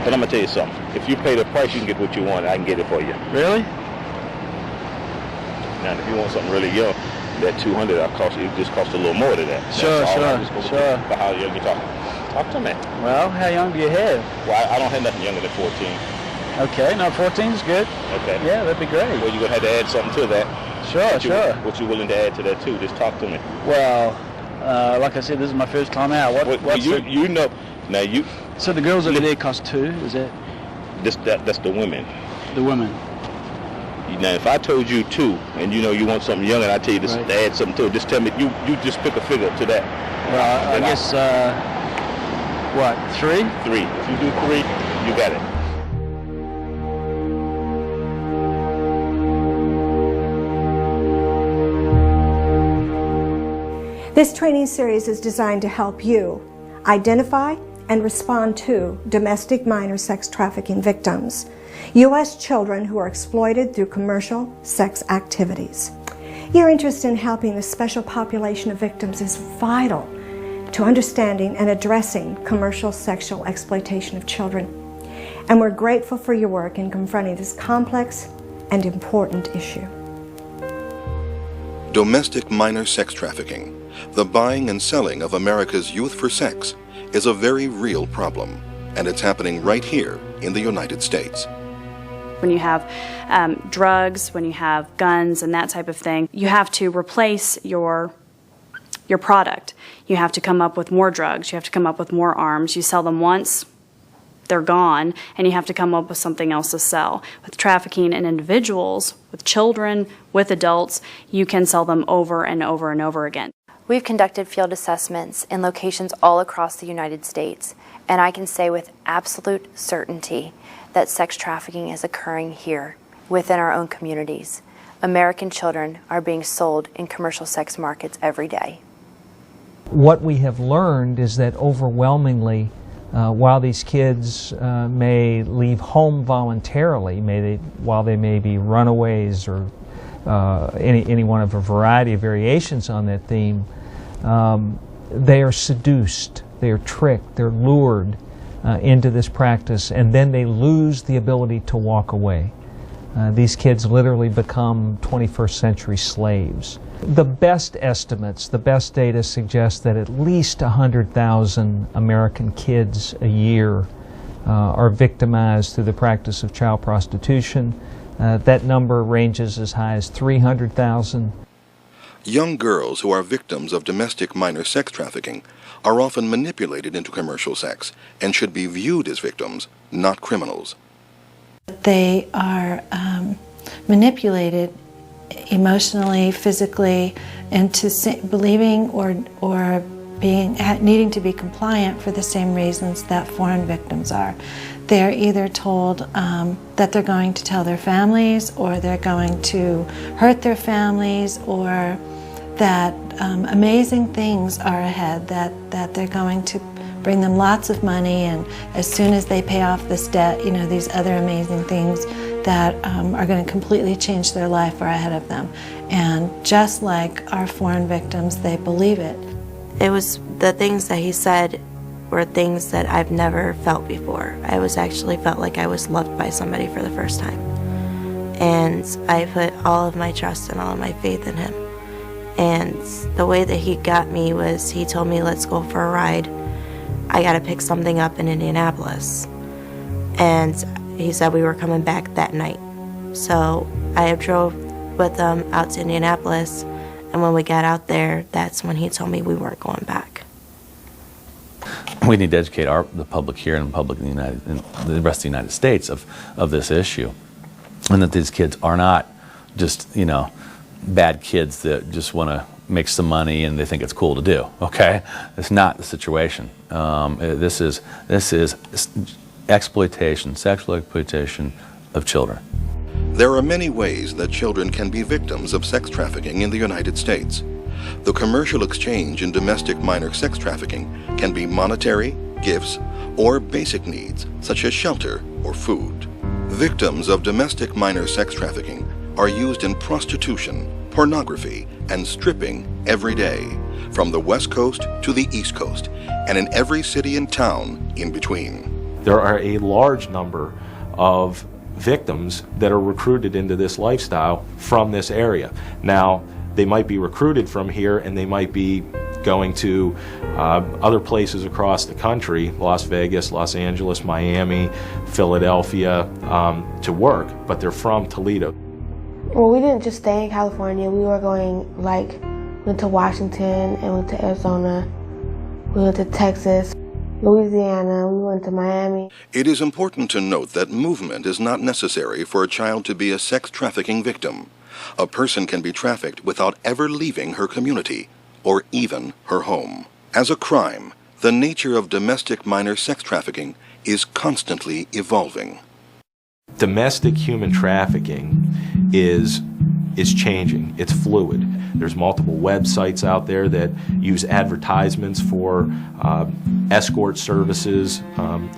But I'm gonna tell you something. If you pay the price, you can get what you want. I can get it for you. Really? Now, if you want something really young, that 200 it just costs a little more than that. Sure. But how young you talking? Talk to me. Well, how young do you have? Well, I don't have nothing younger than 14. Okay, no, 14 is good. Okay. Yeah, that'd be great. Well, you're gonna have to add something to that. Sure. What you willing to add to that too? Just talk to me. Well, like I said, this is my first time out. You know. Now you. So the girls over there cost 2, is it? That's the women. The women. Now, if I told you 2, and you know you want something young, and I tell you to add something to it, just tell me. You just pick a figure to that. Well, I guess. What? 3? 3. If you do 3, you got it. This training series is designed to help you identify and respond to domestic minor sex trafficking victims, U.S. children who are exploited through commercial sex activities. Your interest in helping this special population of victims is vital to understanding and addressing commercial sexual exploitation of children. And we're grateful for your work in confronting this complex and important issue. Domestic minor sex trafficking, the buying and selling of America's youth for sex, is a very real problem, and it's happening right here in the United States. When you have drugs, when you have guns and that type of thing, you have to replace your product. You have to come up with more drugs, you have to come up with more arms. You sell them once, they're gone, and you have to come up with something else to sell. With trafficking in individuals, with children, with adults, you can sell them over and over and over again. We've conducted field assessments in locations all across the United States, and I can say with absolute certainty that sex trafficking is occurring here within our own communities. American children are being sold in commercial sex markets every day. What we have learned is that overwhelmingly, while these kids may leave home voluntarily, while they may be runaways or any one of a variety of variations on that theme, they are seduced, they are tricked, they're lured into this practice, and then they lose the ability to walk away. These kids literally become 21st century slaves. The best estimates, the best data suggest that at least 100,000 American kids a year are victimized through the practice of child prostitution. That number ranges as high as 300,000. Young girls who are victims of domestic minor sex trafficking are often manipulated into commercial sex and should be viewed as victims, not criminals. They are manipulated emotionally, physically, into believing or needing to be compliant for the same reasons that foreign victims are. They're either told that they're going to tell their families, or they're going to hurt their families, or that amazing things are ahead, that they're going to bring them lots of money, and as soon as they pay off this debt, you know, these other amazing things that are going to completely change their life are ahead of them. And just like our foreign victims, they believe it. It was the things that he said were things that I've never felt before. I actually felt like I was loved by somebody for the first time. And I put all of my trust and all of my faith in him. And the way that he got me was he told me, let's go for a ride. I got to pick something up in Indianapolis. And he said we were coming back that night. So I drove with them out to Indianapolis, and when we got out there, that's when he told me we weren't going back. We need to educate the public here and the public in the rest of the United States of this issue, and that these kids are not just, you know, bad kids that just want to make some money and they think it's cool to do. Okay, it's not the situation. This is exploitation, sexual exploitation of children. There are many ways that children can be victims of sex trafficking in the United States. The commercial exchange in domestic minor sex trafficking can be monetary, gifts, or basic needs such as shelter or food. Victims of domestic minor sex trafficking are used in prostitution, pornography, and stripping every day, from the West Coast to the East Coast, and in every city and town in between. There are a large number of victims that are recruited into this lifestyle from this area. Now, they might be recruited from here and they might be going to other places across the country, Las Vegas, Los Angeles, Miami, Philadelphia, to work, but they're from Toledo. Well, we didn't just stay in California. We were going, went to Washington and went to Arizona. We went to Texas, Louisiana, we went to Miami. It is important to note that movement is not necessary for a child to be a sex trafficking victim. A person can be trafficked without ever leaving her community, or even her home. As a crime, the nature of domestic minor sex trafficking is constantly evolving. Domestic human trafficking is changing. It's fluid. There's multiple websites out there that use advertisements for escort services,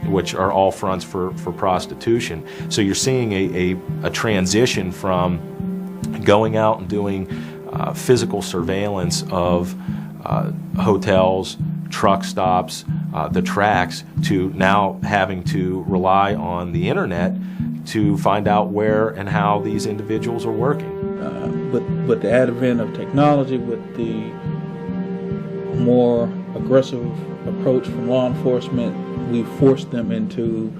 which are all fronts for prostitution. So you're seeing a transition from going out and doing physical surveillance of hotels, truck stops, the tracks, to now having to rely on the internet to find out where and how these individuals are working. With the advent of technology, with the more aggressive approach from law enforcement, we forced them into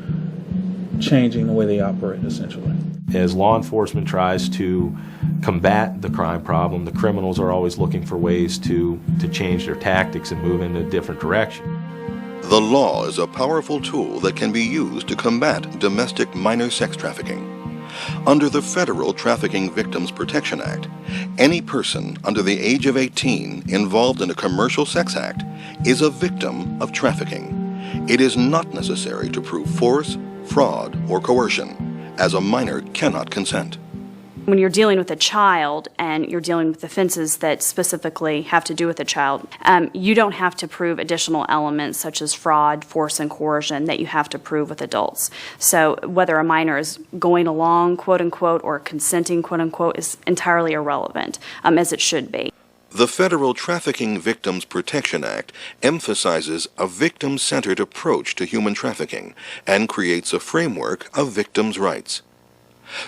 changing the way they operate, essentially. As law enforcement tries to combat the crime problem, the criminals are always looking for ways to change their tactics and move in a different direction. The law is a powerful tool that can be used to combat domestic minor sex trafficking. Under the Federal Trafficking Victims Protection Act, any person under the age of 18 involved in a commercial sex act is a victim of trafficking. It is not necessary to prove force, fraud, or coercion, as a minor cannot consent. When you're dealing with a child and you're dealing with offenses that specifically have to do with a child, you don't have to prove additional elements such as fraud, force, and coercion that you have to prove with adults. So whether a minor is going along, quote unquote, or consenting, quote unquote, is entirely irrelevant, as it should be. The Federal Trafficking Victims Protection Act emphasizes a victim-centered approach to human trafficking and creates a framework of victims' rights.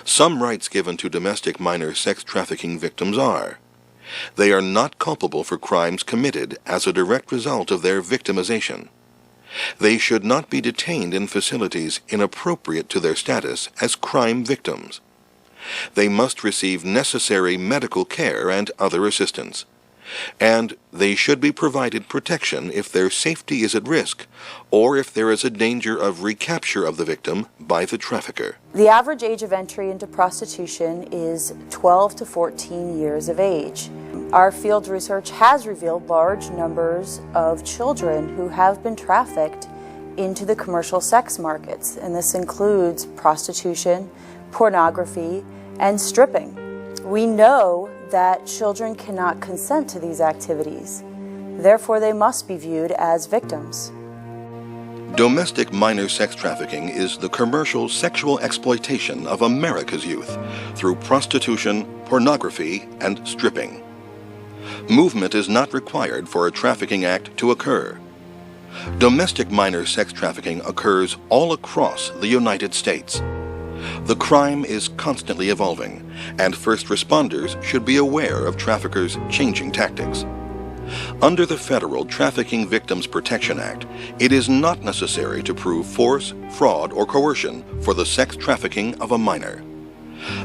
Some rights given to domestic minor sex trafficking victims are: they are not culpable for crimes committed as a direct result of their victimization. They should not be detained in facilities inappropriate to their status as crime victims. They must receive necessary medical care and other assistance. And they should be provided protection if their safety is at risk, or if there is a danger of recapture of the victim by the trafficker. The average age of entry into prostitution is 12 to 14 years of age. Our field research has revealed large numbers of children who have been trafficked into the commercial sex markets, and this includes prostitution, pornography, and stripping. We know that children cannot consent to these activities. Therefore, they must be viewed as victims. Domestic minor sex trafficking is the commercial sexual exploitation of America's youth through prostitution, pornography, and stripping. Movement is not required for a trafficking act to occur. Domestic minor sex trafficking occurs all across the United States. The crime is constantly evolving, and first responders should be aware of traffickers' changing tactics. Under the Federal Trafficking Victims Protection Act, it is not necessary to prove force, fraud, or coercion for the sex trafficking of a minor.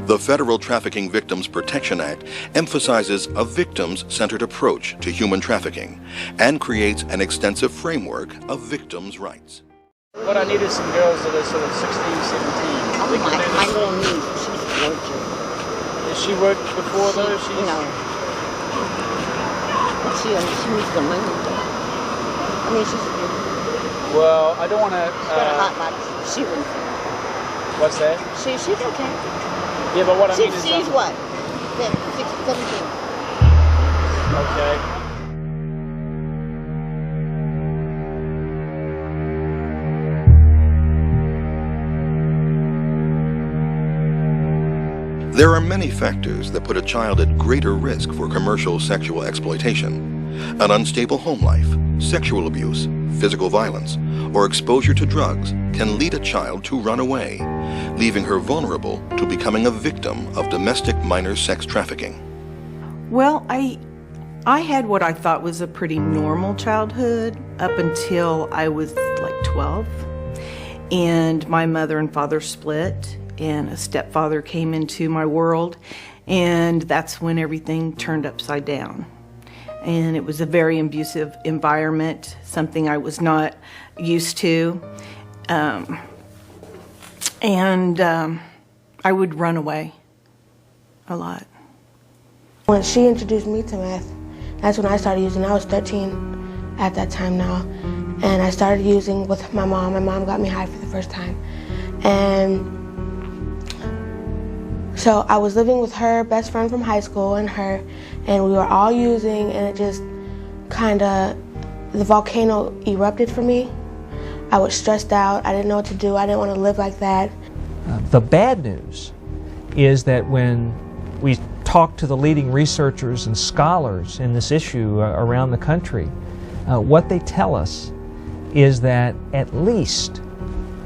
The Federal Trafficking Victims Protection Act emphasizes a victims-centered approach to human trafficking and creates an extensive framework of victims' rights. What I need is some girls that are sort of 16, 17. Oh, my little niece, she's gorgeous. Did she work before though? No. But she needs the money though. I mean, she's a good. Well, I don't want to... she's got a hot body. She wouldn't. What's that? She's okay. Yeah, but what I mean is... She's what? 17. Okay. There are many factors that put a child at greater risk for commercial sexual exploitation: an unstable home life, sexual abuse, physical violence, or exposure to drugs can lead a child to run away, leaving her vulnerable to becoming a victim of domestic minor sex trafficking. Well, I had what I thought was a pretty normal childhood up until I was like 12. And my mother and father split, and a stepfather came into my world, and that's when everything turned upside down. And it was a very abusive environment, something I was not used to. I would run away a lot. When she introduced me to meth, that's when I started using. I was 13 at that time now. And I started using with my mom. My mom got me high for the first time. And so I was living with her best friend from high school and her, and we were all using, and it just kind of, the volcano erupted for me. I was stressed out. I didn't know what to do. I didn't want to live like that. The bad news is that when we talk to the leading researchers and scholars in this issue around the country, what they tell us is that at least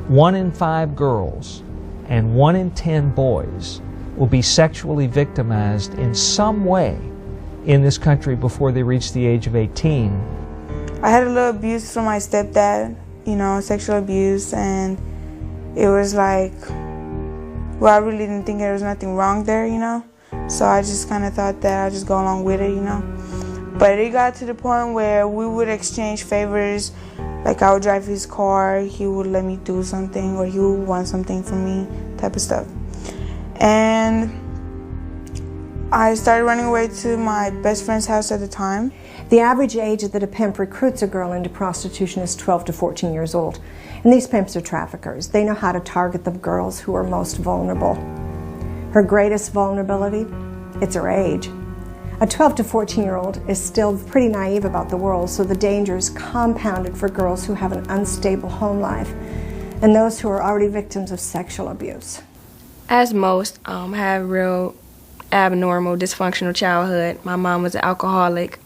1 in 5 girls and 1 in 10 boys will be sexually victimized in some way in this country before they reach the age of 18. I had a little abuse from my stepdad, sexual abuse, and it was like, well, I really didn't think there was nothing wrong there, so I just kind of thought that I'd just go along with it, But it got to the point where we would exchange favors. Like I would drive his car, he would let me do something, or he would want something from me, type of stuff. And I started running away to my best friend's house at the time. The average age that a pimp recruits a girl into prostitution is 12 to 14 years old. And these pimps are traffickers. They know how to target the girls who are most vulnerable. Her greatest vulnerability? It's her age. A 12 to 14-year-old is still pretty naive about the world, so the danger is compounded for girls who have an unstable home life and those who are already victims of sexual abuse. As most, I had a real abnormal, dysfunctional childhood. My mom was an alcoholic.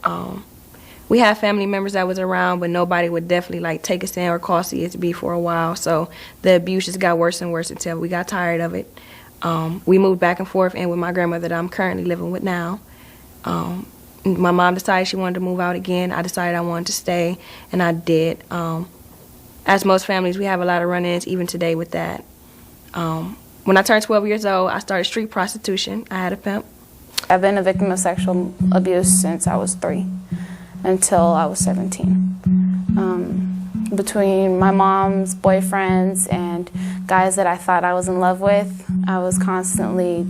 We had family members that was around, but nobody would definitely take us in or call CSB for a while. So the abuse just got worse and worse until we got tired of it. We moved back and forth in with my grandmother that I'm currently living with now. My mom decided she wanted to move out again. I decided I wanted to stay, and I did. As most families, we have a lot of run-ins even today with that. When I turned 12 years old, I started street prostitution. I had a pimp. I've been a victim of sexual abuse since I was 3 until I was 17. Between my mom's boyfriends and guys that I thought I was in love with, I was constantly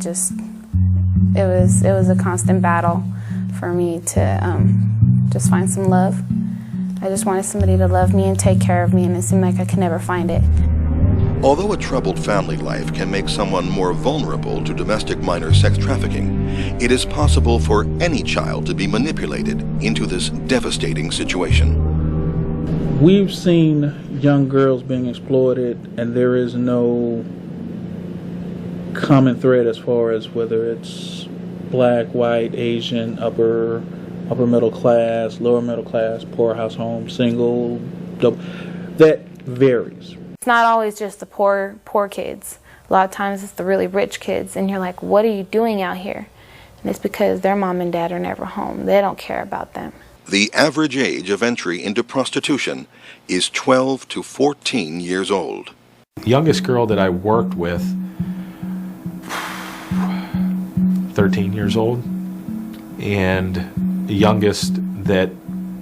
it was a constant battle for me to just find some love. I just wanted somebody to love me and take care of me, and it seemed like I could never find it. Although a troubled family life can make someone more vulnerable to domestic minor sex trafficking, it is possible for any child to be manipulated into this devastating situation. We've seen young girls being exploited, and there is no common thread as far as whether it's black, white, Asian, upper middle class, lower middle class, poor house home, single, that varies. It's not always just the poor kids. A lot of times it's the really rich kids, and you're like, what are you doing out here? And it's because their mom and dad are never home. They don't care about them. The average age of entry into prostitution is 12 to 14 years old. The youngest girl that I worked with, 13 years old, and the youngest that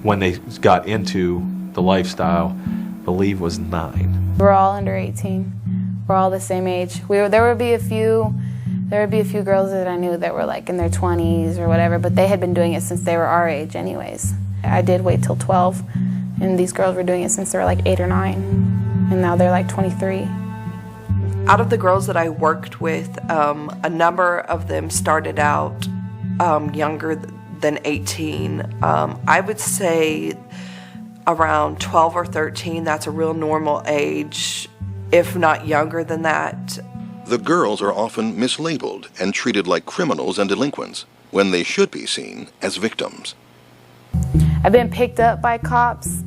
when they got into the lifestyle, I believe was 9. We're all under 18. We're all the same age. There would be a few girls that I knew that were in their 20s or whatever, but they had been doing it since they were our age anyways. I did wait till 12, and these girls were doing it since they were 8 or 9, and now they're 23. Out of the girls that I worked with, a number of them started out younger than 18. I would say around 12 or 13, that's a real normal age, if not younger than that. The girls are often mislabeled and treated like criminals and delinquents when they should be seen as victims. I've been picked up by cops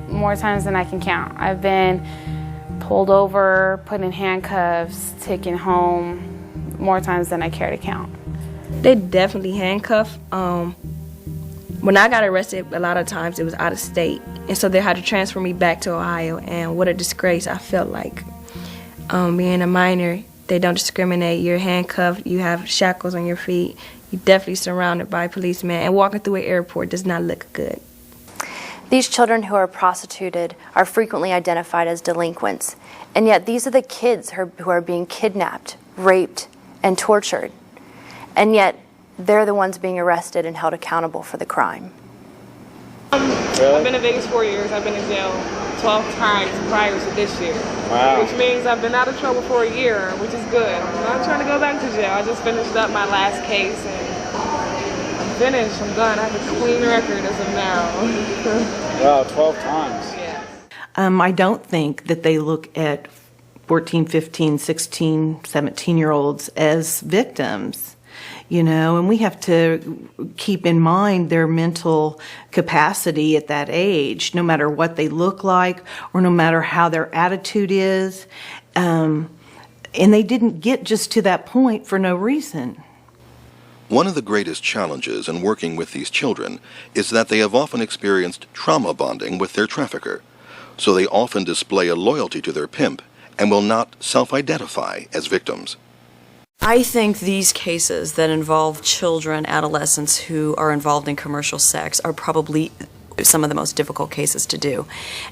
more times than I can count. I've been pulled over, put in handcuffs, taken home more times than I care to count. They definitely handcuff. When I got arrested, a lot of times it was out of state, and so they had to transfer me back to Ohio, and what a disgrace I felt like. Being a minor, they don't discriminate. You're handcuffed, you have shackles on your feet, you're definitely surrounded by policemen, and walking through an airport does not look good. These children who are prostituted are frequently identified as delinquents, and yet these are the kids who are being kidnapped, raped, and tortured, and yet they're the ones being arrested and held accountable for the crime. I've been in Vegas 4 years. I've been in jail 12 times prior to this year. Wow. Which means I've been out of trouble for a year, which is good. I'm not trying to go back to jail. I just finished up my last case and I'm finished. I'm done. I have a clean record as of now. Wow, 12 times. Yeah. I don't think that they look at 14, 15, 16, 17-year-olds as victims. You know, and we have to keep in mind their mental capacity at that age, no matter what they look like or no matter how their attitude is. And they didn't get just to that point for no reason. One of the greatest challenges in working with these children is that they have often experienced trauma bonding with their trafficker, so they often display a loyalty to their pimp and will not self-identify as victims. I think these cases that involve children, adolescents who are involved in commercial sex are probably some of the most difficult cases to do.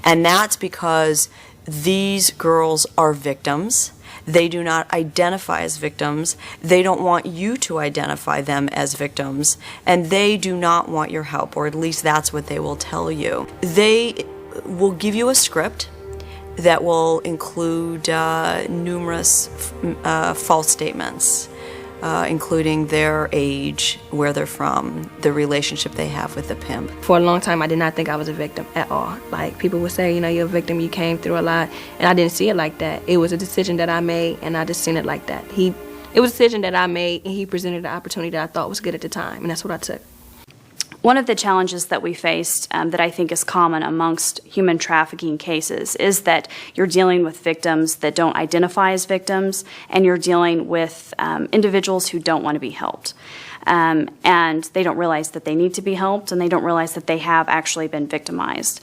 And that's because these girls are victims. They do not identify as victims. They don't want you to identify them as victims. And they do not want your help, or at least that's what they will tell you. They will give you a script that will include numerous false statements, including their age, where they're from, the relationship they have with the pimp. For a long time, I did not think I was a victim at all. Like, people would say, you know, you're a victim, you came through a lot, and I didn't see it like that. It was a decision that I made, and I just seen it like that. It was a decision that I made, and he presented an opportunity that I thought was good at the time, and that's what I took. One of the challenges that we faced that I think is common amongst human trafficking cases is that you're dealing with victims that don't identify as victims, and you're dealing with individuals who don't want to be helped. And they don't realize that they need to be helped, and they don't realize that they have actually been victimized.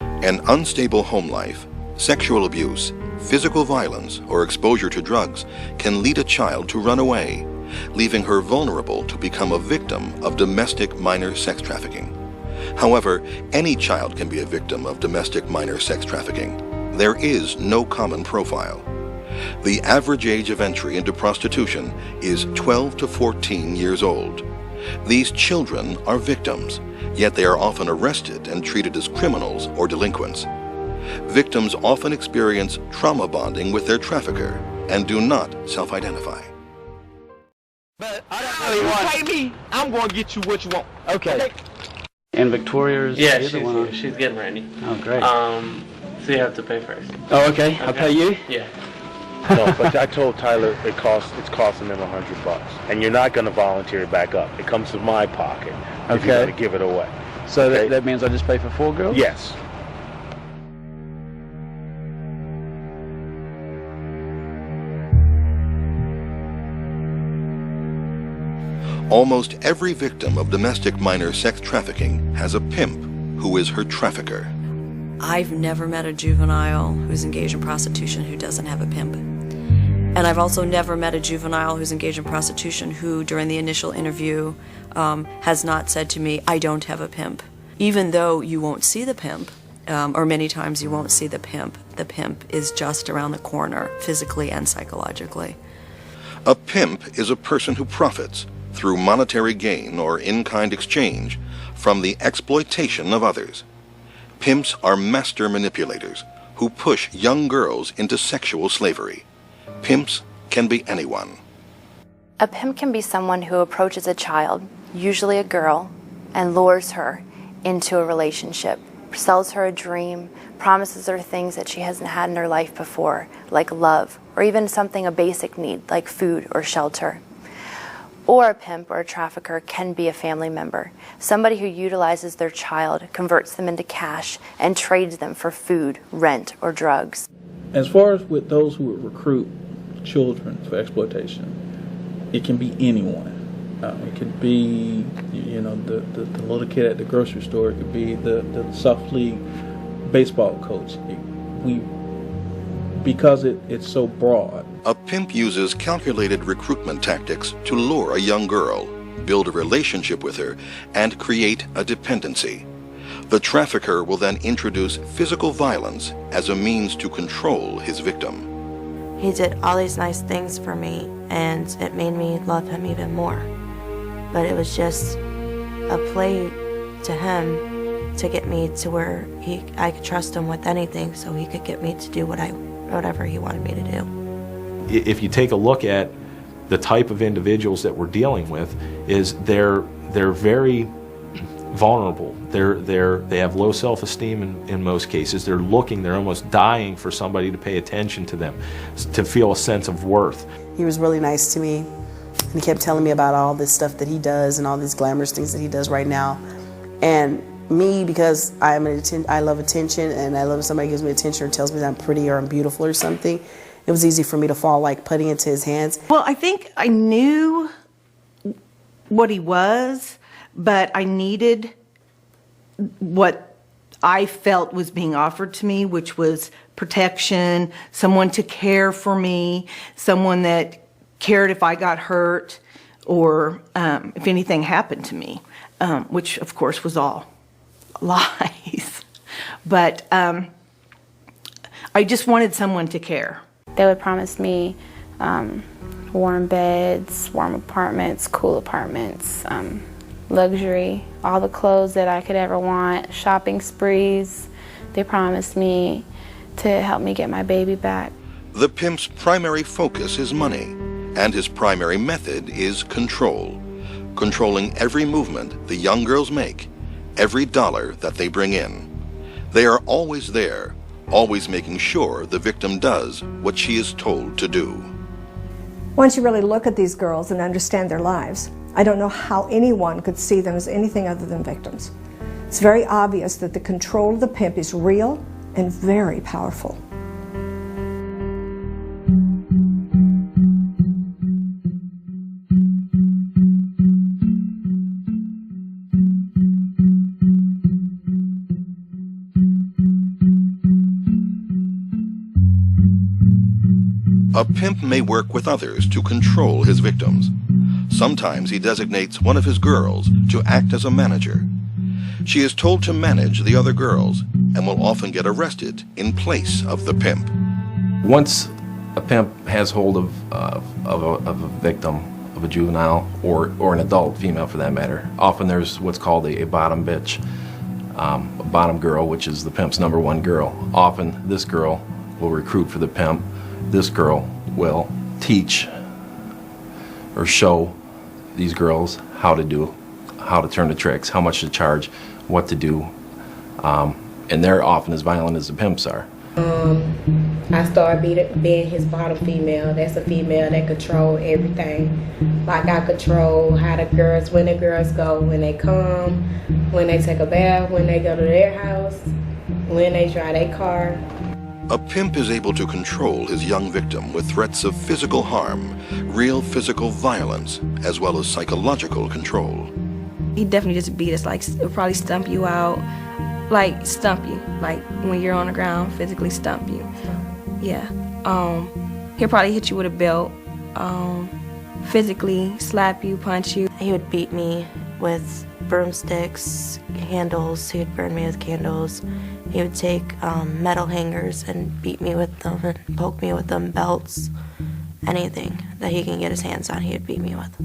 An unstable home life, sexual abuse, physical violence, or exposure to drugs can lead a child to run away, leaving her vulnerable to become a victim of domestic minor sex trafficking. However, any child can be a victim of domestic minor sex trafficking. There is no common profile. The average age of entry into prostitution is 12 to 14 years old. These children are victims, yet they are often arrested and treated as criminals or delinquents. Victims often experience trauma bonding with their trafficker and do not self-identify. But I don't really want. Pay me, I'm going to get you what you want. Okay. And Victoria's Yeah, the other one. she's getting ready. Oh, great. So you have to pay first. Oh, okay. I'll pay you? Yeah. No, but I told Tyler it's costing him $100, and you're not going to volunteer it back up. It comes to my pocket if you're going to give it away. So okay? that means I just pay for 4 girls? Yes. Almost every victim of domestic minor sex trafficking has a pimp who is her trafficker. I've never met a juvenile who's engaged in prostitution who doesn't have a pimp. And I've also never met a juvenile who's engaged in prostitution who, during the initial interview, has not said to me, I don't have a pimp. Even though you won't see the pimp, or many times you won't see the pimp is just around the corner, physically and psychologically. A pimp is a person who profits through monetary gain or in-kind exchange from the exploitation of others. Pimps are master manipulators who push young girls into sexual slavery. Pimps can be anyone. A pimp can be someone who approaches a child, usually a girl, and lures her into a relationship, sells her a dream, promises her things that she hasn't had in her life before, like love, or even a basic need like food or shelter. Or a pimp or a trafficker can be a family member, somebody who utilizes their child, converts them into cash, and trades them for food, rent, or drugs. As far as with those who would recruit children for exploitation, it can be anyone. It could be, you know, the little kid at the grocery store. It could be the soft league baseball coach. Because it's so broad. A pimp uses calculated recruitment tactics to lure a young girl, build a relationship with her, and create a dependency. The trafficker will then introduce physical violence as a means to control his victim. He did all these nice things for me, and it made me love him even more. But it was just a play to him to get me to where I could trust him with anything, so he could get me to do whatever he wanted me to do. If you take a look at the type of individuals that we're dealing with, is they're very vulnerable. They have low self-esteem in most cases. They're almost dying for somebody to pay attention to them, to feel a sense of worth. He was really nice to me. And he kept telling me about all this stuff that he does and all these glamorous things that he does right now. And me, because I love attention, and I love when somebody gives me attention or tells me that I'm pretty or I'm beautiful or something, it was easy for me to fall like putty into his hands. Well, I think I knew what he was, but I needed what I felt was being offered to me, which was protection, someone to care for me, someone that cared if I got hurt or if anything happened to me, which of course was all lies. But I just wanted someone to care. They would promise me warm beds, warm apartments, cool apartments, luxury, all the clothes that I could ever want, shopping sprees. They promised me to help me get my baby back. The pimp's primary focus is money, and his primary method is control, controlling every movement the young girls make, every dollar that they bring in. They are always there, always making sure the victim does what she is told to do. Once you really look at these girls and understand their lives, I don't know how anyone could see them as anything other than victims. It's very obvious that the control of the pimp is real and very powerful. A pimp may work with others to control his victims. Sometimes he designates one of his girls to act as a manager. She is told to manage the other girls and will often get arrested in place of the pimp. Once a pimp has hold of a victim, of a juvenile or an adult female for that matter, often there's what's called a bottom bitch, a bottom girl, which is the pimp's number one girl. Often this girl will recruit for the pimp. This girl will teach or show these girls how to turn the tricks, how much to charge, what to do, and they're often as violent as the pimps are. I started being his bottom female. That's a female that control everything. Like I control how when the girls go, when they come, when they take a bath, when they go to their house, when they drive their car. A pimp is able to control his young victim with threats of physical harm, real physical violence, as well as psychological control. He definitely just beat us, like he'll probably stump you out, like stump you, like when you're on the ground, physically stump you. Yeah. He'll probably hit you with a belt, physically slap you, punch you. He would beat me with broomsticks, candles. He would burn me with candles. He would take metal hangers and beat me with them and poke me with them, belts, anything that he can get his hands on, he would beat me with.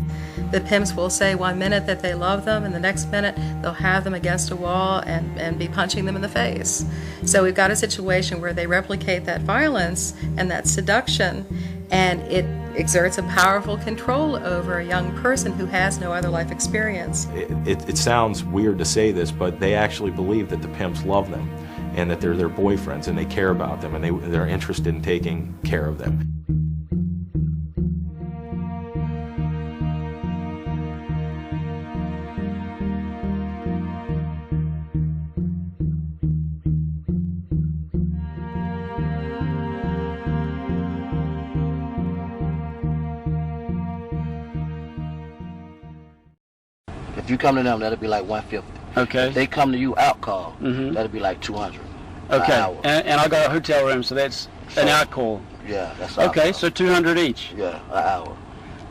The pimps will say 1 minute that they love them, and the next minute they'll have them against a wall and be punching them in the face. So we've got a situation where they replicate that violence and that seduction, and it exerts a powerful control over a young person who has no other life experience. It sounds weird to say this, but they actually believe that the pimps love them and that they're their boyfriends and they care about them and they're interested in taking care of them. If you come to them, that'll be like 150. Okay. If they come to you out call, that'll be like 200. Okay. An hour. And I got a hotel room, so that's an out call. Yeah, that's okay. out So 200 each. Yeah, an hour.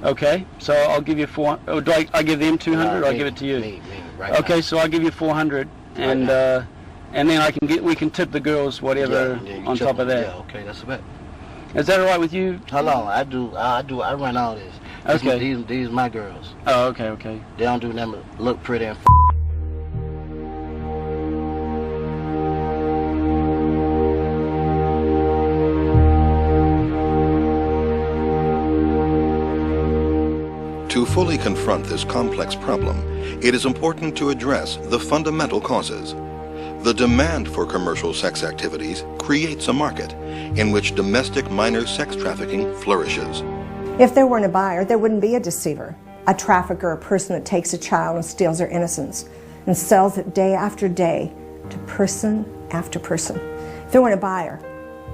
Okay. So I'll give you 400. Oh, do I give them 200 or I give it to you? Me, right okay. now. So I'll give you 400, and then we can tip the girls whatever on top of that. Yeah, okay, that's a bet. Is that all right with you? Hold on, I run all this. Okay. These my girls. Oh, okay. They don't do nothing but look pretty and To fully confront this complex problem, it is important to address the fundamental causes. The demand for commercial sex activities creates a market in which domestic minor sex trafficking flourishes. If there weren't a buyer, there wouldn't be a deceiver, a trafficker, a person that takes a child and steals their innocence and sells it day after day to person after person. If there weren't a buyer,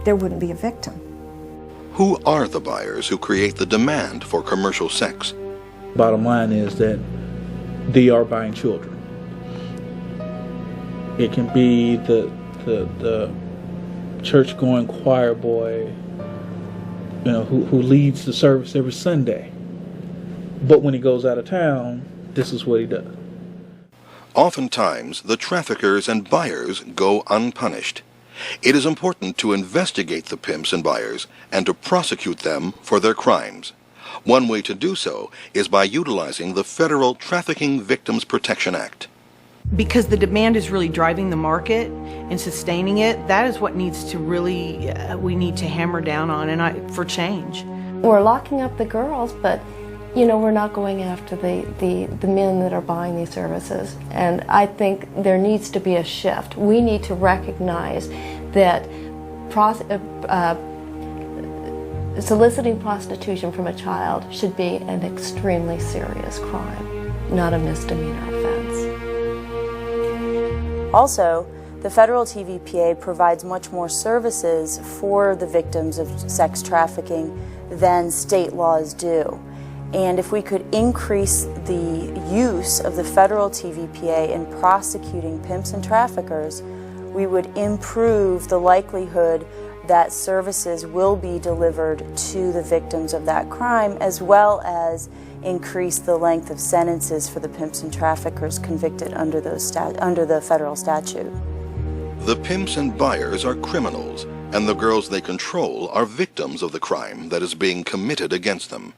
there wouldn't be a victim. Who are the buyers who create the demand for commercial sex? Bottom line is that they are buying children. It can be the church-going choir boy, who leads the service every Sunday. But when he goes out of town, this is what he does. Oftentimes, the traffickers and buyers go unpunished. It is important to investigate the pimps and buyers and to prosecute them for their crimes. One way to do so is by utilizing the Federal Trafficking Victims Protection Act. Because the demand is really driving the market and sustaining it, that is what needs to really, we need to hammer down on for change. We're locking up the girls, but we're not going after the men that are buying these services. And I think there needs to be a shift. We need to recognize that soliciting prostitution from a child should be an extremely serious crime, not a misdemeanor offense. Also, the federal TVPA provides much more services for the victims of sex trafficking than state laws do. And if we could increase the use of the federal TVPA in prosecuting pimps and traffickers, we would improve the likelihood that services will be delivered to the victims of that crime, as well as increase the length of sentences for the pimps and traffickers convicted under the federal statute. The pimps and buyers are criminals, and the girls they control are victims of the crime that is being committed against them.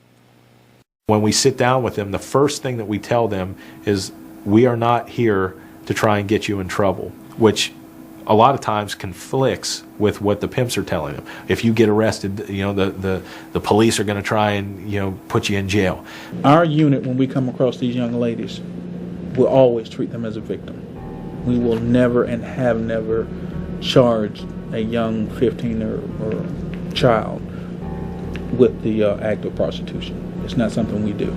When we sit down with them, the first thing that we tell them is, we are not here to try and get you in trouble, which a lot of times conflicts with what the pimps are telling them. If you get arrested, the police are going to try and put you in jail. Our unit, when we come across these young ladies, will always treat them as a victim. We will never and have never charged a young 15 or child with the act of prostitution. It's not something we do.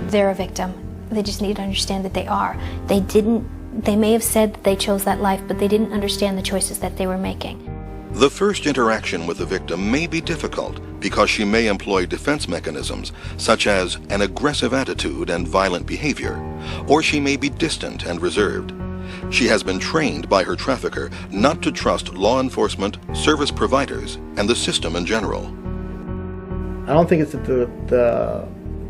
They're a victim. They just need to understand that they are. They may have said that they chose that life, but they didn't understand the choices that they were making. The first interaction with the victim may be difficult because she may employ defense mechanisms such as an aggressive attitude and violent behavior, or she may be distant and reserved. She has been trained by her trafficker not to trust law enforcement, service providers, and the system in general. I don't think it's that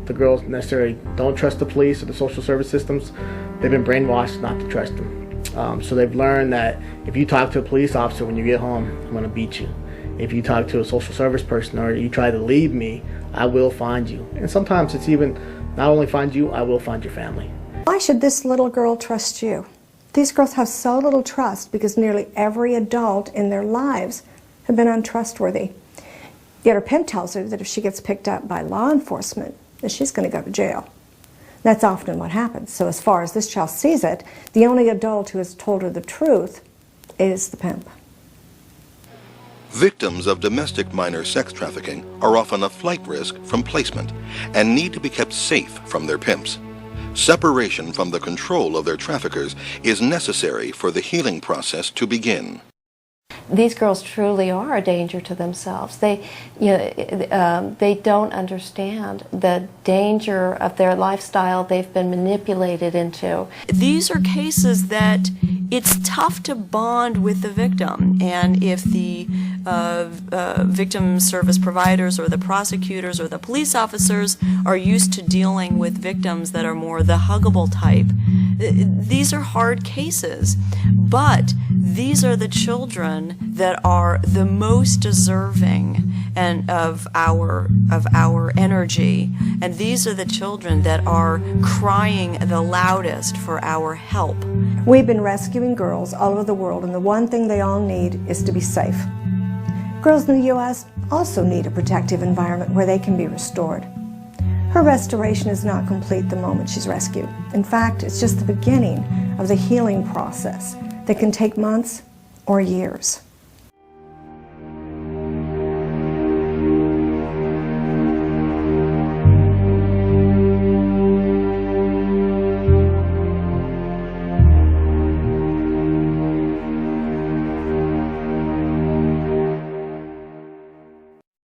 the girls necessarily don't trust the police or the social service systems. They've been brainwashed not to trust them. So they've learned that if you talk to a police officer when you get home, I'm going to beat you. If you talk to a social service person or you try to leave me, I will find you. And sometimes it's even not only find you, I will find your family. Why should this little girl trust you? These girls have so little trust because nearly every adult in their lives have been untrustworthy. Yet her pimp tells her that if she gets picked up by law enforcement, that she's going to go to jail. That's often what happens. So as far as this child sees it, the only adult who has told her the truth is the pimp. Victims of domestic minor sex trafficking are often a flight risk from placement and need to be kept safe from their pimps. Separation from the control of their traffickers is necessary for the healing process to begin. these girls truly are a danger to themselves. They don't understand the danger of their lifestyle they've been manipulated into. These are cases that it's tough to bond with the victim, and if the victim service providers or the prosecutors or the police officers are used to dealing with victims that are more the huggable type, these are hard cases. But these are the children that are the most deserving and of our energy, and these are the children that are crying the loudest for our help. We've been rescuing girls all over the world, and the one thing they all need is to be safe. Girls in the U.S. also need a protective environment where they can be restored. Her restoration is not complete the moment she's rescued. In fact, it's just the beginning of the healing process that can take months or years.